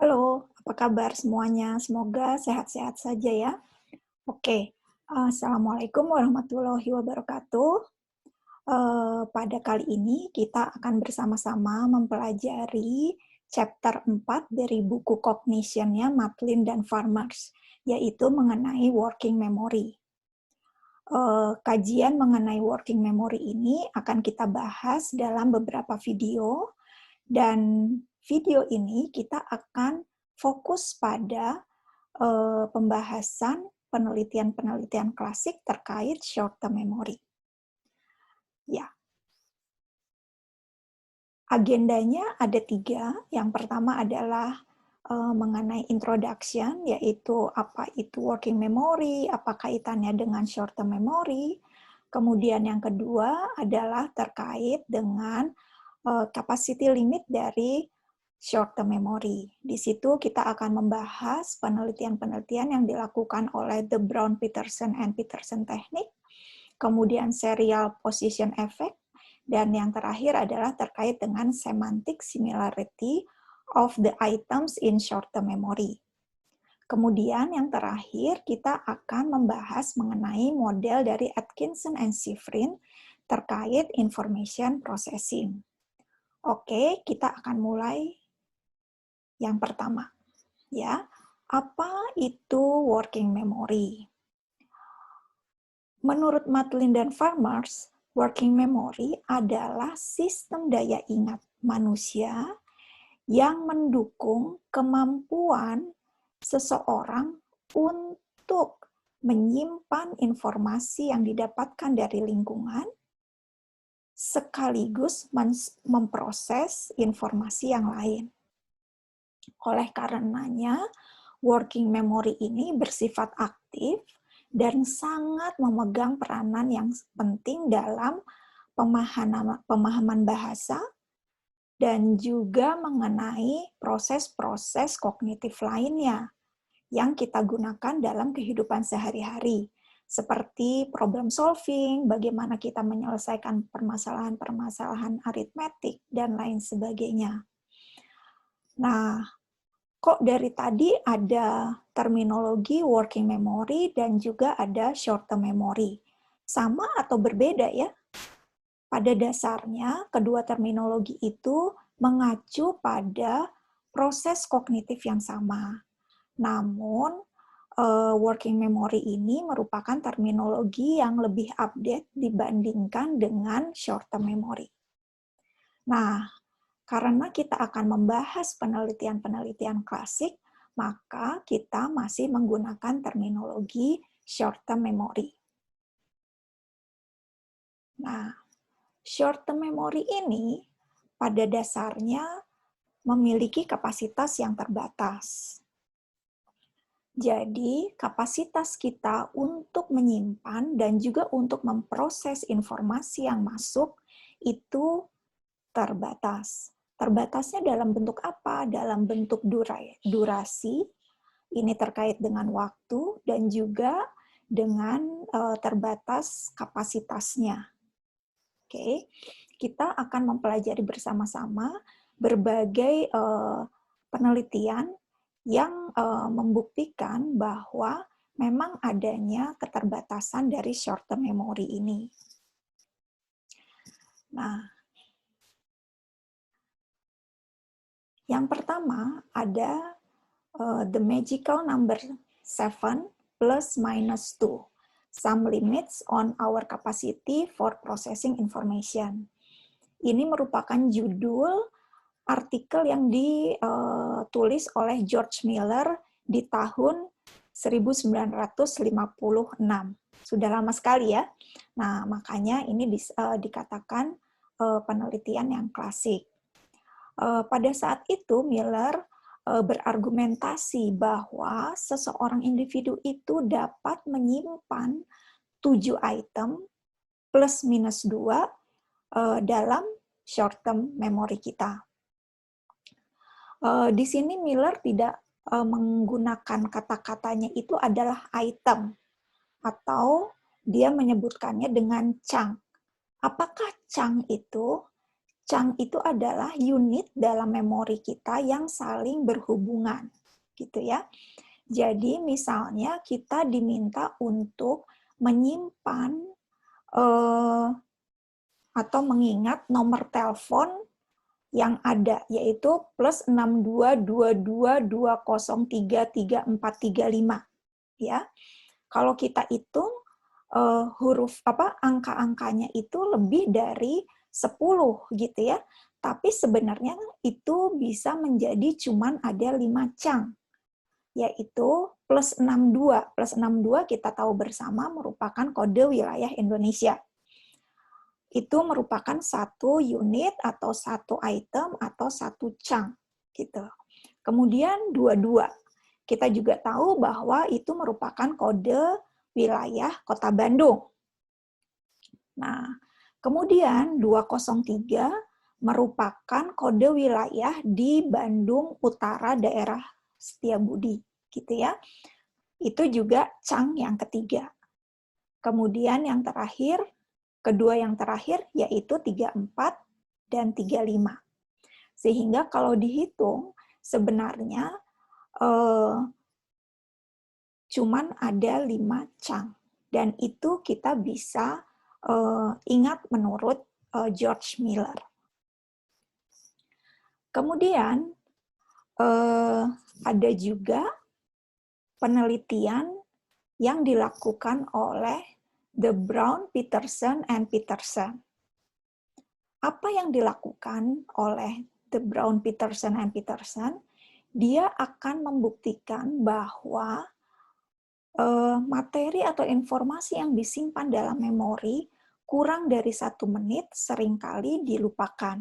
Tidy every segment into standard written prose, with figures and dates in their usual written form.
Halo, apa kabar semuanya? Semoga sehat-sehat saja ya. Oke, Assalamualaikum warahmatullahi wabarakatuh. Pada kali ini kita akan bersama-sama mempelajari chapter 4 dari buku Cognition-nya Matlin dan Farmers, yaitu mengenai working memory. Kajian mengenai working memory ini akan kita bahas dalam beberapa video, dan video ini kita akan fokus pada pembahasan penelitian-penelitian klasik terkait short-term memory. Ya, agendanya ada 3. Yang pertama adalah mengenai introduction, yaitu apa itu working memory, apa kaitannya dengan short-term memory. Kemudian yang kedua adalah terkait dengan capacity limit dari short-term memory. Di situ kita akan membahas penelitian-penelitian yang dilakukan oleh the Brown-Peterson and Peterson Technique, kemudian serial position effect, dan yang terakhir adalah terkait dengan semantic similarity of the items in short-term memory. Kemudian yang terakhir kita akan membahas mengenai model dari Atkinson and Shiffrin terkait information processing. Oke, kita akan mulai yang pertama. Ya, apa itu working memory? Menurut Matlin dan Farmers, working memory adalah sistem daya ingat manusia yang mendukung kemampuan seseorang untuk menyimpan informasi yang didapatkan dari lingkungan, sekaligus memproses informasi yang lain. Oleh karenanya, working memory ini bersifat aktif dan sangat memegang peranan yang penting dalam pemahaman bahasa dan juga mengenai proses-proses kognitif lainnya yang kita gunakan dalam kehidupan sehari-hari, seperti problem solving, bagaimana kita menyelesaikan permasalahan-permasalahan aritmetik, dan lain sebagainya. Nah, kok dari tadi ada terminologi working memory dan juga ada short-term memory? Sama atau berbeda ya? Pada dasarnya, kedua terminologi itu mengacu pada proses kognitif yang sama. Namun, working memory ini merupakan terminologi yang lebih update dibandingkan dengan short-term memory. Nah, karena kita akan membahas penelitian-penelitian klasik, maka kita masih menggunakan terminologi short-term memory. Nah, short-term memory ini pada dasarnya memiliki kapasitas yang terbatas. Jadi, kapasitas kita untuk menyimpan dan juga untuk memproses informasi yang masuk itu terbatas. Terbatasnya dalam bentuk apa? Dalam bentuk durasi, ini terkait dengan waktu, dan juga dengan terbatas kapasitasnya. Oke, kita akan mempelajari bersama-sama berbagai penelitian yang membuktikan bahwa memang adanya keterbatasan dari short-term memory ini. Nah, yang pertama ada the magical number 7 plus minus 2. Some limits on our capacity for processing information. Ini merupakan judul artikel yang ditulis oleh George Miller di tahun 1956. Sudah lama sekali ya. Nah, makanya ini dikatakan penelitian yang klasik. Pada saat itu Miller berargumentasi bahwa seseorang individu itu dapat menyimpan 7 item plus minus 2 dalam short term memory kita. Di sini Miller tidak menggunakan kata-katanya itu adalah item, atau dia menyebutkannya dengan chunk. Apakah chunk itu? chunk itu adalah unit dalam memori kita yang saling berhubungan, gitu ya. Jadi misalnya kita diminta untuk menyimpan atau mengingat nomor telepon yang ada, yaitu +622220333435. Ya, kalau kita hitung angka-angkanya itu lebih dari 10 gitu ya. Tapi sebenarnya itu bisa menjadi cuman ada 5 chunk, yaitu +62. +62 kita tahu bersama merupakan kode wilayah Indonesia. Itu merupakan satu unit atau satu item atau satu chunk gitu. Kemudian 22. Kita juga tahu bahwa itu merupakan kode wilayah Kota Bandung. Nah, kemudian 203 merupakan kode wilayah di Bandung Utara daerah Setiabudi gitu ya. Itu juga chunk yang ketiga. Kemudian yang terakhir, kedua yang terakhir yaitu 34 dan 35. Sehingga kalau dihitung sebenarnya cuman ada 5 chunk. Dan itu kita bisa ingat menurut George Miller. Kemudian ada juga penelitian yang dilakukan oleh The Brown, Peterson, and Peterson. Apa yang dilakukan oleh The Brown, Peterson, and Peterson? Dia akan membuktikan bahwa materi atau informasi yang disimpan dalam memori kurang dari 1 menit seringkali dilupakan.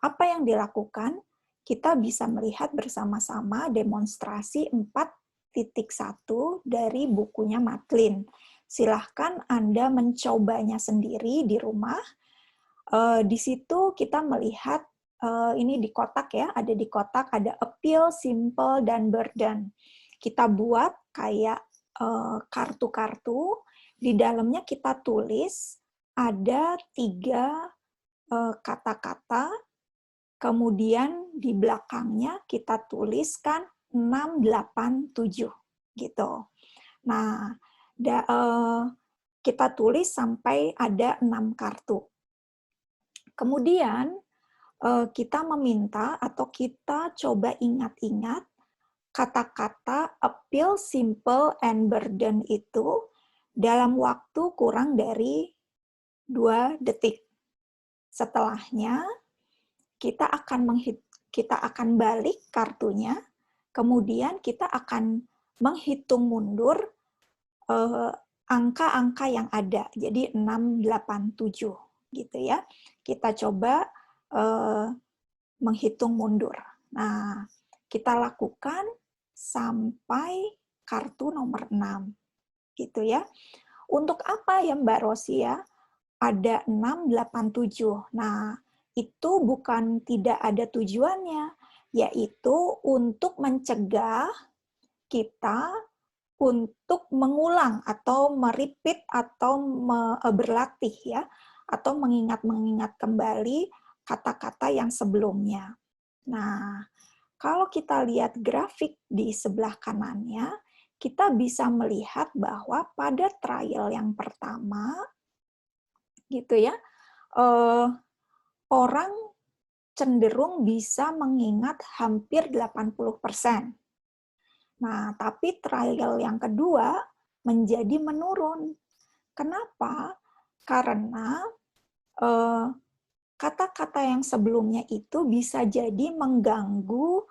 Apa yang dilakukan? Kita bisa melihat bersama-sama demonstrasi 4.1 dari bukunya Matlin. Silahkan Anda mencobanya sendiri di rumah. Di situ kita melihat, ini di kotak ya, ada di kotak, ada appeal, simple, dan burden. Kita buat kayak kartu-kartu, di dalamnya kita tulis ada 3 kata-kata, kemudian di belakangnya kita tuliskan 687 gitu. Nah, kita tulis sampai ada 6 kartu. Kemudian kita meminta atau kita coba ingat-ingat kata-kata appeal, simple, and burden itu dalam waktu kurang dari 2 detik. Setelahnya, kita akan balik kartunya, kemudian kita akan menghitung mundur angka-angka yang ada. Jadi 687 gitu ya. Kita coba menghitung mundur. Nah, kita lakukan sampai kartu nomor 6 gitu ya. Untuk apa ya Mbak Rosia? Ada 687. Nah, itu bukan tidak ada tujuannya, yaitu untuk mencegah kita untuk mengulang atau merepeat atau berlatih ya, atau mengingat-mengingat kembali kata-kata yang sebelumnya. Nah, kalau kita lihat grafik di sebelah kanannya, kita bisa melihat bahwa pada trial yang pertama, gitu ya, orang cenderung bisa mengingat hampir 80%. Nah, tapi trial yang kedua menjadi menurun. Kenapa? Karena kata-kata yang sebelumnya itu bisa jadi mengganggu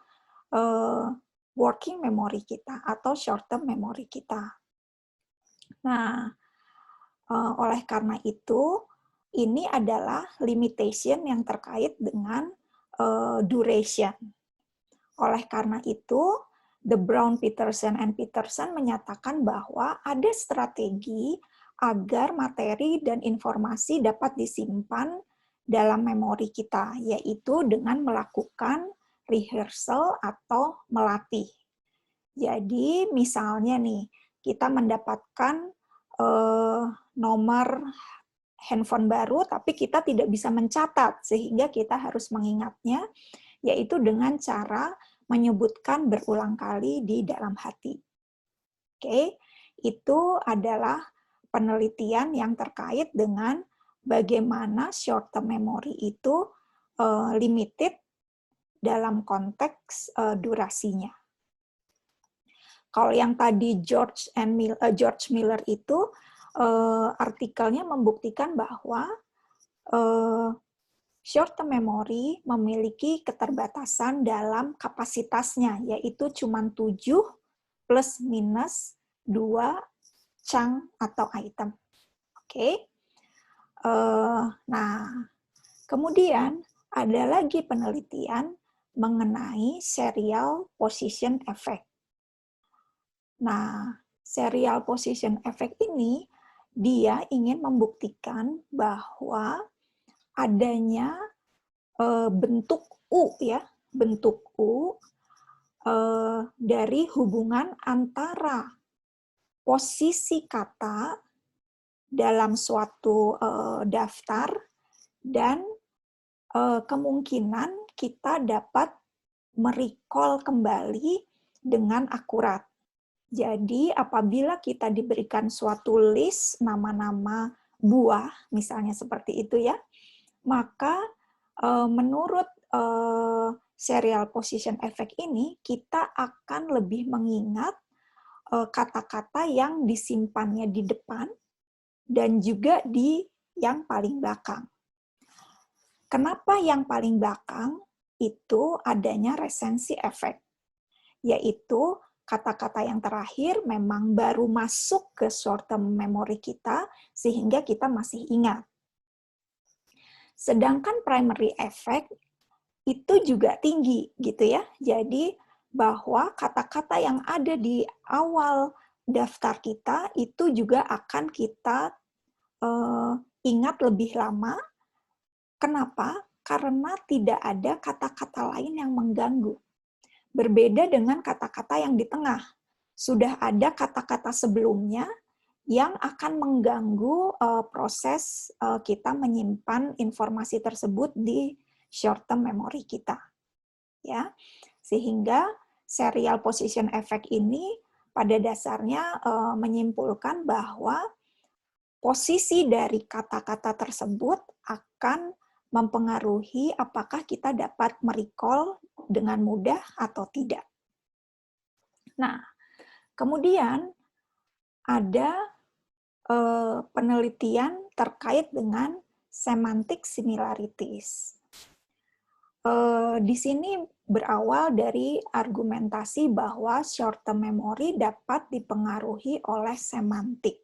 working memory kita atau short term memory kita. Nah, oleh karena itu, ini adalah limitation yang terkait dengan duration. Oleh karena itu, The Brown, Peterson, and Peterson menyatakan bahwa ada strategi agar materi dan informasi dapat disimpan dalam memori kita, yaitu dengan melakukan rehearsal atau melatih. Jadi misalnya nih, kita mendapatkan nomor handphone baru, tapi kita tidak bisa mencatat, sehingga kita harus mengingatnya, yaitu dengan cara menyebutkan berulang kali di dalam hati. Oke, itu adalah penelitian yang terkait dengan bagaimana short term memory itu limited dalam konteks durasinya. Kalau yang tadi George Miller itu artikelnya membuktikan bahwa short term memory memiliki keterbatasan dalam kapasitasnya, yaitu cuma 7 plus minus 2 chunk atau item. Oke. Nah, kemudian ada lagi penelitian mengenai serial position effect. Nah, serial position effect ini dia ingin membuktikan bahwa adanya bentuk U ya, bentuk U dari hubungan antara posisi kata dalam suatu daftar dan kemungkinan kita dapat merecall kembali dengan akurat. Jadi apabila kita diberikan suatu list nama-nama buah, misalnya seperti itu ya, maka menurut serial position effect ini, kita akan lebih mengingat kata-kata yang disimpannya di depan dan juga di yang paling belakang. Kenapa yang paling belakang? Itu adanya recency effect, yaitu kata-kata yang terakhir memang baru masuk ke short term memory kita sehingga kita masih ingat. Sedangkan primary effect itu juga tinggi gitu ya. Jadi bahwa kata-kata yang ada di awal daftar kita itu juga akan kita ingat lebih lama. Kenapa? Karena tidak ada kata-kata lain yang mengganggu. Berbeda dengan kata-kata yang di tengah. Sudah ada kata-kata sebelumnya yang akan mengganggu proses kita menyimpan informasi tersebut di short term memory kita. Ya. Sehingga serial position effect ini pada dasarnya menyimpulkan bahwa posisi dari kata-kata tersebut akan mempengaruhi apakah kita dapat merecall dengan mudah atau tidak. Nah, kemudian ada penelitian terkait dengan semantic similarities. Di sini berawal dari argumentasi bahwa short-term memory dapat dipengaruhi oleh semantik.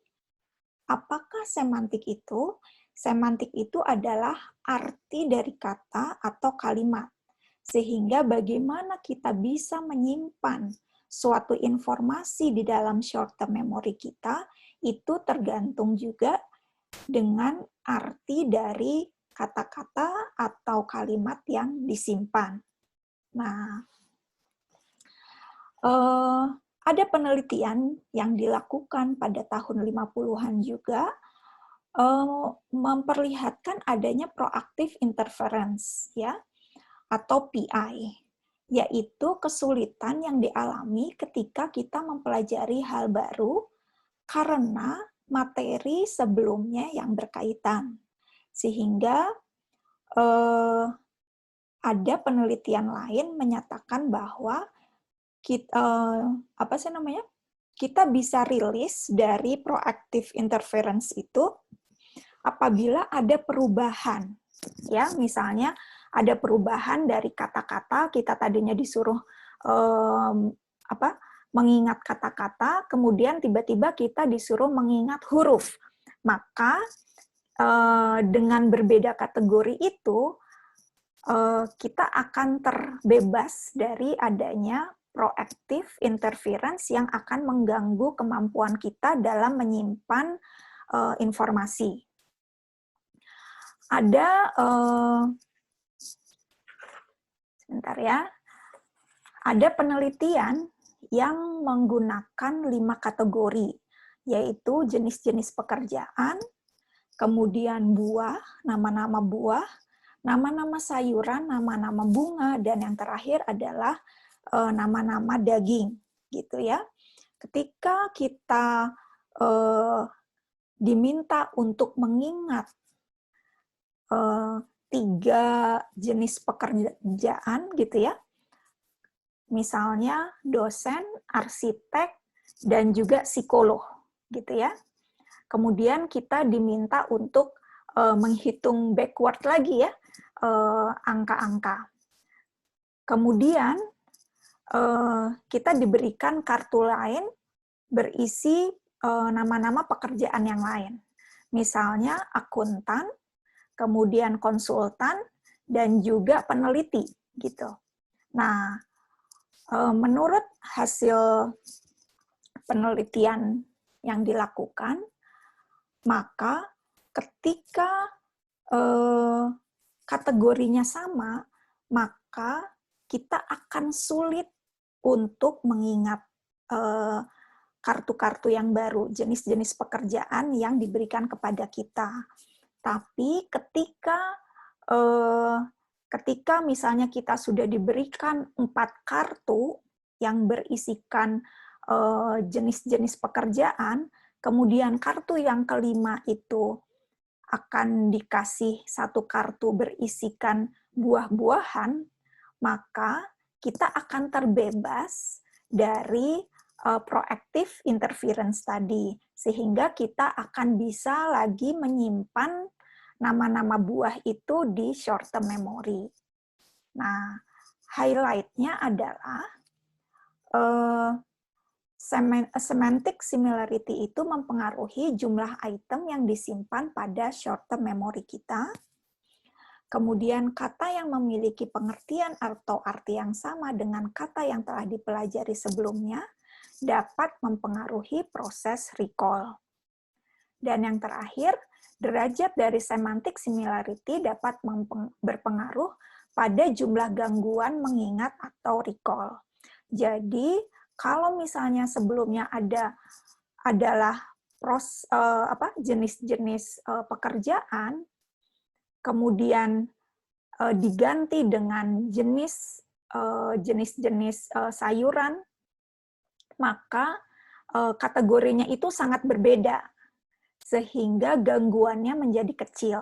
Apakah semantik itu? Semantik itu adalah arti dari kata atau kalimat. Sehingga bagaimana kita bisa menyimpan suatu informasi di dalam short-term memory kita, itu tergantung juga dengan arti dari kata-kata atau kalimat yang disimpan. Nah, ada penelitian yang dilakukan pada tahun 50-an juga, memperlihatkan adanya proactive interference ya atau PI, yaitu kesulitan yang dialami ketika kita mempelajari hal baru karena materi sebelumnya yang berkaitan. Sehingga ada penelitian lain menyatakan bahwa kita bisa rilis dari proactive interference itu apabila ada perubahan, ya misalnya ada perubahan dari kata-kata, kita tadinya disuruh mengingat kata-kata, kemudian tiba-tiba kita disuruh mengingat huruf, maka dengan berbeda kategori itu kita akan terbebas dari adanya proactive interference yang akan mengganggu kemampuan kita dalam menyimpan informasi. Ada sebentar ya. Ada penelitian yang menggunakan 5 kategori, yaitu jenis-jenis pekerjaan, kemudian buah, nama-nama buah, nama-nama sayuran, nama-nama bunga, dan yang terakhir adalah nama-nama daging, gitu ya. Ketika kita diminta untuk mengingat 3 jenis pekerjaan, gitu ya, misalnya dosen, arsitek, dan juga psikolog, gitu ya. Kemudian kita diminta untuk menghitung backward lagi ya, angka-angka. Kemudian kita diberikan kartu lain berisi nama-nama pekerjaan yang lain. Misalnya akuntan, kemudian konsultan, dan juga peneliti, gitu. Nah, menurut hasil penelitian yang dilakukan, maka ketika kategorinya sama, maka kita akan sulit untuk mengingat kartu-kartu yang baru, jenis-jenis pekerjaan yang diberikan kepada kita. Tapi ketika misalnya kita sudah diberikan 4 kartu yang berisikan jenis-jenis pekerjaan, kemudian kartu yang kelima itu akan dikasih 1 kartu berisikan buah-buahan, maka kita akan terbebas dari proactive interference tadi, sehingga kita akan bisa lagi menyimpan nama-nama buah itu di short term memory. Nah, highlight-nya adalah semantic similarity itu mempengaruhi jumlah item yang disimpan pada short term memory kita. Kemudian kata yang memiliki pengertian atau arti yang sama dengan kata yang telah dipelajari sebelumnya dapat mempengaruhi proses recall. Dan yang terakhir, derajat dari semantic similarity dapat berpengaruh pada jumlah gangguan mengingat atau recall. Jadi, kalau misalnya sebelumnya adalah jenis-jenis pekerjaan, kemudian diganti dengan jenis-jenis sayuran, maka kategorinya itu sangat berbeda, sehingga gangguannya menjadi kecil.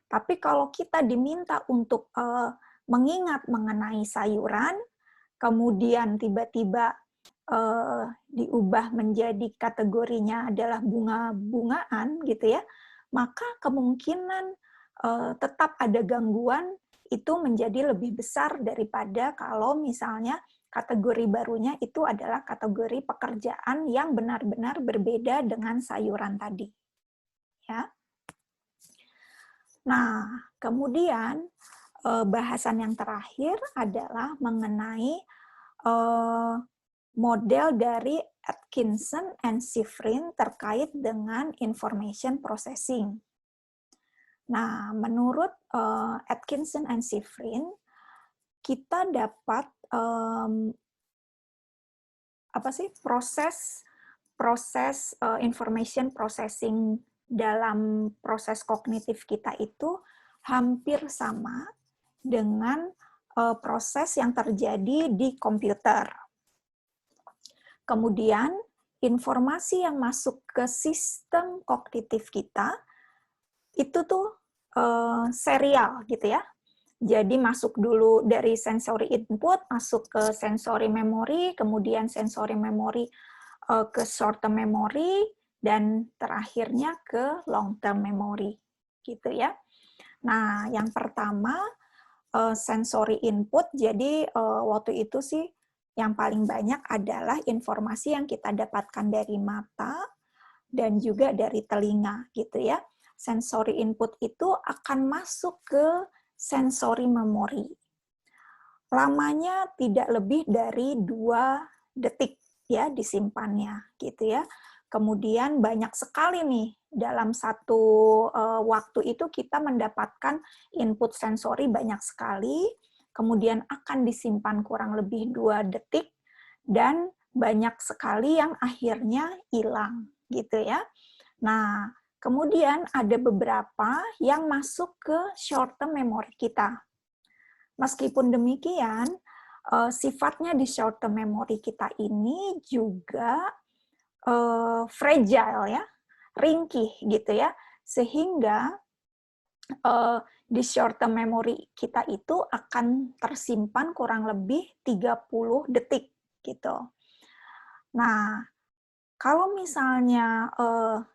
Tapi kalau kita diminta untuk mengingat mengenai sayuran, kemudian tiba-tiba diubah menjadi kategorinya adalah bunga-bungaan, gitu ya, maka kemungkinan tetap ada gangguan itu menjadi lebih besar daripada kalau misalnya kategori barunya itu adalah kategori pekerjaan yang benar-benar berbeda dengan sayuran tadi. Ya. Nah, kemudian bahasan yang terakhir adalah mengenai model dari Atkinson and Shiffrin terkait dengan information processing. Nah, menurut Atkinson and Shiffrin, kita dapat proses information processing dalam proses kognitif kita itu hampir sama dengan proses yang terjadi di komputer. Kemudian, informasi yang masuk ke sistem kognitif kita itu tuh serial, gitu ya. Jadi masuk dulu dari sensory input, masuk ke sensory memory, kemudian sensory memory ke short term memory, dan terakhirnya ke long term memory, gitu ya. Nah, yang pertama sensory input, jadi waktu itu sih yang paling banyak adalah informasi yang kita dapatkan dari mata dan juga dari telinga, gitu ya. Sensory input itu akan masuk ke sensory memory. Lamanya tidak lebih dari 2 detik ya disimpannya, gitu ya. Kemudian banyak sekali nih dalam satu waktu itu kita mendapatkan input sensori banyak sekali, kemudian akan disimpan kurang lebih 2 detik, dan banyak sekali yang akhirnya hilang, gitu ya. Nah, Kemudian ada beberapa yang masuk ke short term memory kita. Meskipun demikian, sifatnya di short term memory kita ini juga fragile ya, ringkih gitu ya, sehingga di short term memory kita itu akan tersimpan kurang lebih 30 detik gitu. Nah, kalau misalnya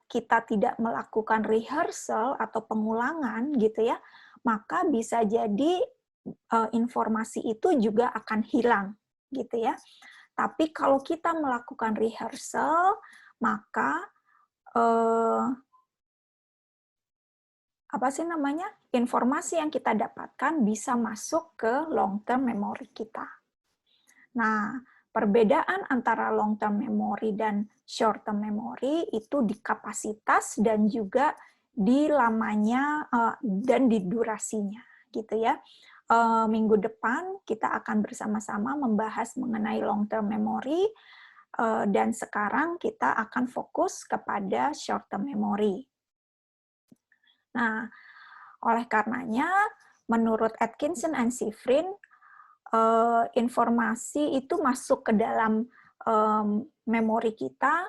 kita tidak melakukan rehearsal atau pengulangan gitu ya, maka bisa jadi informasi itu juga akan hilang gitu ya. Tapi kalau kita melakukan rehearsal, maka informasi yang kita dapatkan bisa masuk ke long term memory kita. Nah, perbedaan antara long term memory dan short term memory itu di kapasitas dan juga di lamanya dan di durasinya, gitu ya. Minggu depan kita akan bersama-sama membahas mengenai long term memory, dan sekarang kita akan fokus kepada short term memory. Nah, oleh karenanya, menurut Atkinson and Shiffrin, informasi itu masuk ke dalam memori kita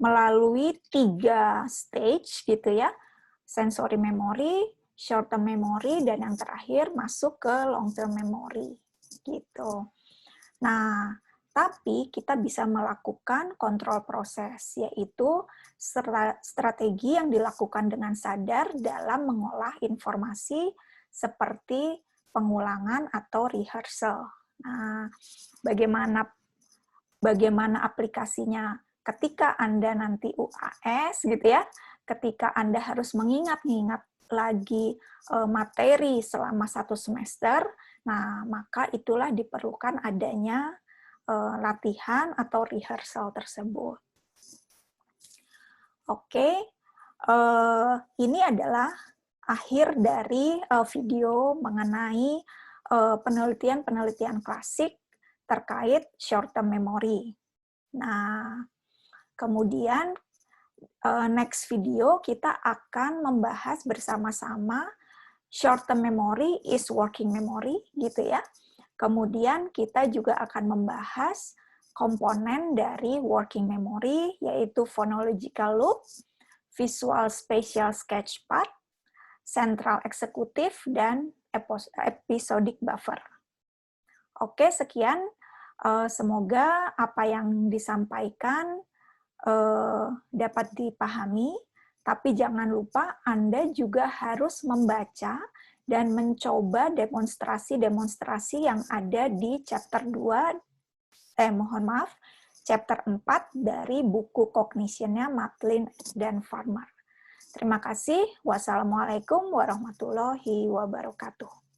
melalui 3 stage gitu ya, sensory memory, short term memory, dan yang terakhir masuk ke long term memory gitu. Nah, tapi kita bisa melakukan kontrol proses, yaitu strategi yang dilakukan dengan sadar dalam mengolah informasi seperti pengulangan atau rehearsal. Nah, bagaimana aplikasinya ketika Anda nanti UAS gitu ya, ketika Anda harus mengingat-ingat lagi materi selama 1 semester, nah maka itulah diperlukan adanya latihan atau rehearsal tersebut. Oke, ini adalah akhir dari video mengenai penelitian-penelitian klasik terkait short term memory. Nah, kemudian next video kita akan membahas bersama-sama short term memory is working memory gitu ya. Kemudian kita juga akan membahas komponen dari working memory, yaitu phonological loop, visual spatial sketch path, central executive, dan episodic buffer. Oke, sekian. Semoga apa yang disampaikan dapat dipahami, tapi jangan lupa Anda juga harus membaca dan mencoba demonstrasi-demonstrasi yang ada di chapter 2, chapter 4 dari buku Cognition-nya Matlin dan Farmer. Terima kasih. Wassalamualaikum warahmatullahi wabarakatuh.